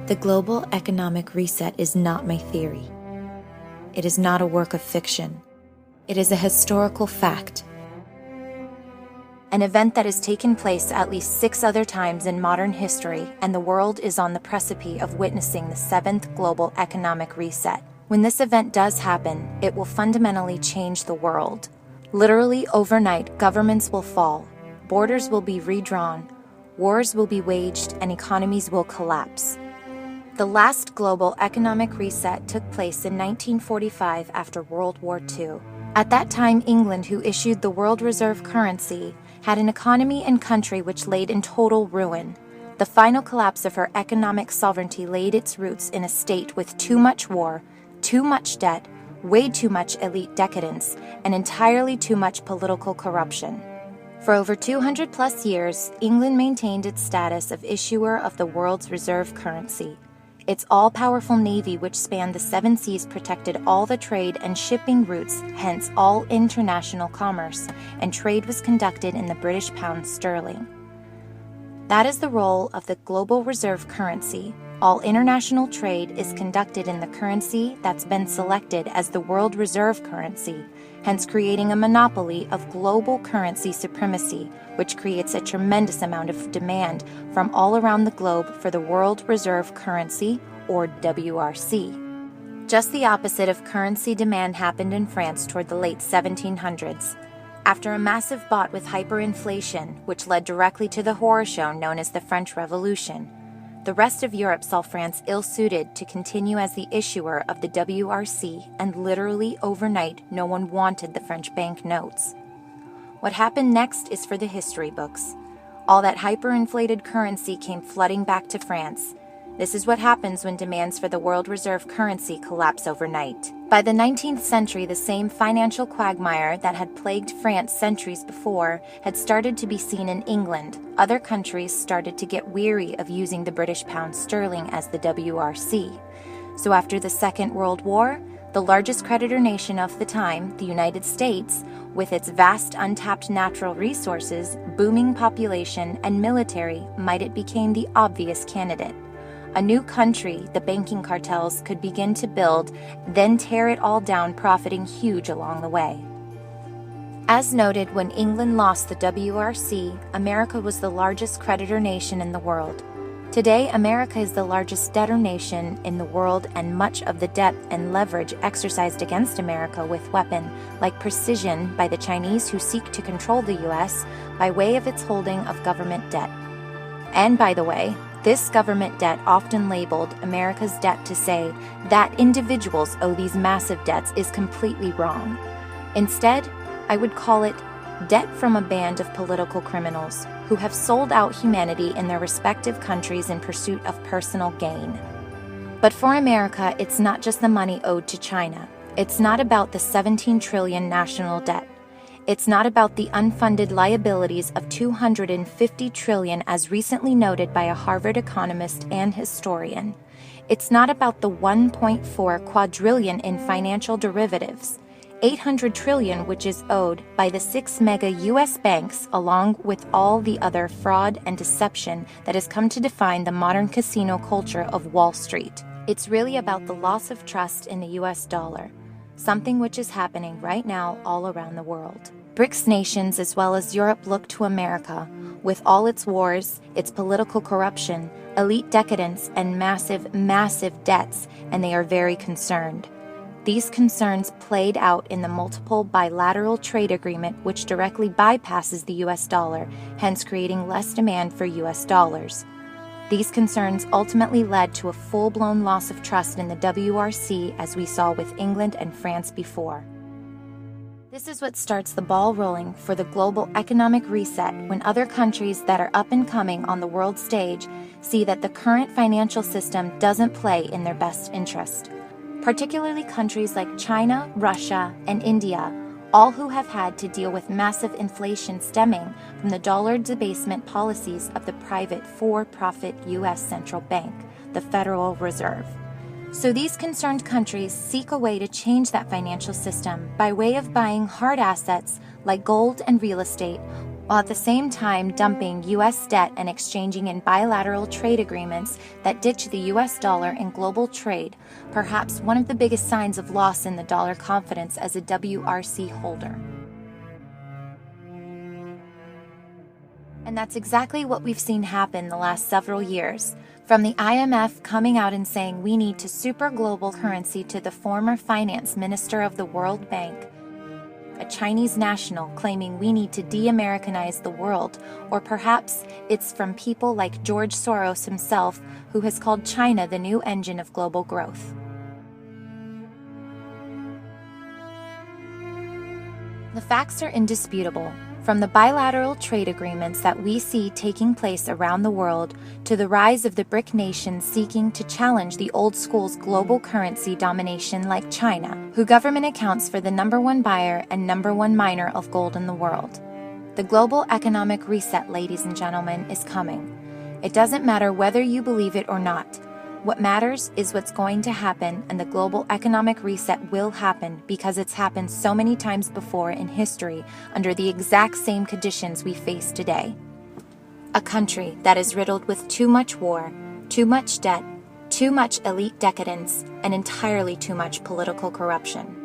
The global economic reset is not my theory. It is not a work of fiction. It is a historical fact. An event that has taken place at least 6 other times in modern history, and the world is on the precipice of witnessing the 7th global economic reset. When this event does happen, it will fundamentally change the world. Literally overnight, governments will fall, borders will be redrawn, wars will be waged, and economies will collapse. The last global economic reset took place in 1945 after World War II. At that time, England, who issued the world reserve currency, had an economy and country which laid in total ruin. The final collapse of her economic sovereignty laid its roots in a state with too much war, too much debt, way too much elite decadence, and entirely too much political corruption. For over 200 plus years, England maintained its status of issuer of the world's reserve currency. Its all-powerful navy, which spanned the 7 seas, protected all the trade and shipping routes, hence all international commerce, and trade was conducted in the British pound sterling. That is the role of the global reserve currency. All international trade is conducted in the currency that's been selected as the world reserve currency, hence creating a monopoly of global currency supremacy, which creates a tremendous amount of demand from all around the globe for the world reserve currency, or WRC. Just the opposite of currency demand happened in France toward the late 1700s. After a massive bout with hyperinflation, which led directly to the horror show known as the French Revolution, the rest of Europe saw France ill-suited to continue as the issuer of the WRC, and literally overnight no one wanted the French banknotes. What happened next is for the history books. All that hyperinflated currency came flooding back to France. This is what happens when demands for the world reserve currency collapse overnight. By the 19th century, the same financial quagmire that had plagued France centuries before had started to be seen in England. Other countries started to get weary of using the British pound sterling as the WRC. So after the Second World War, the largest creditor nation of the time, the United States, with its vast untapped natural resources, booming population, and military, it became the obvious candidate. A new country the banking cartels could begin to build, then tear it all down, profiting huge along the way. As noted, when England lost the WRC, America was the largest creditor nation in the world. Today, America is the largest debtor nation in the world, and much of the debt and leverage exercised against America with weapon like precision by the Chinese, who seek to control the U.S. by way of its holding of government debt. And by the way, this government debt, often labeled America's debt to say that individuals owe these massive debts, is completely wrong. Instead, I would call it debt from a band of political criminals who have sold out humanity in their respective countries in pursuit of personal gain. But for America, it's not just the money owed to China. It's not about the 17 trillion national debt. It's not about the unfunded liabilities of 250 trillion, as recently noted by a Harvard economist and historian. It's not about the 1.4 quadrillion in financial derivatives, 800 trillion which is owed by the 6 mega U.S. banks, along with all the other fraud and deception that has come to define the modern casino culture of Wall Street. It's really about the loss of trust in the U.S. dollar, something which is happening right now all around the world. BRICS nations as well as Europe look to America, with all its wars, its political corruption, elite decadence, and massive debts, and they are very concerned. These concerns played out in the multiple bilateral trade agreement, which directly bypasses the U.S. dollar, hence creating less demand for U.S. dollars. These concerns ultimately led to a full-blown loss of trust in the WRC, as we saw with England and France before. This is what starts the ball rolling for the global economic reset, when other countries that are up and coming on the world stage see that the current financial system doesn't play in their best interest. Particularly countries like China, Russia, and India, all who have had to deal with massive inflation stemming from the dollar debasement policies of the private for-profit U.S. central bank, the Federal Reserve. So these concerned countries seek a way to change that financial system by way of buying hard assets like gold and real estate, while at the same time dumping U.S. debt and exchanging in bilateral trade agreements that ditch the U.S. dollar in global trade, perhaps one of the biggest signs of loss in the dollar confidence as a WRC holder. And that's exactly what we've seen happen the last several years, from the IMF coming out and saying we need to super global currency to the former finance minister of the World Bank, a Chinese national claiming we need to de-Americanize the world, or perhaps it's from people like George Soros himself, who has called China the new engine of global growth. The facts are indisputable. From the bilateral trade agreements that we see taking place around the world to the rise of the BRIC nations seeking to challenge the old school's global currency domination like China, who government accounts for the #1 buyer and #1 miner of gold in the world. The global economic reset, ladies and gentlemen, is coming. It doesn't matter whether you believe it or not. What matters is what's going to happen, and the global economic reset will happen because it's happened so many times before in history under the exact same conditions we face today. A country that is riddled with too much war, too much debt, too much elite decadence, and entirely too much political corruption.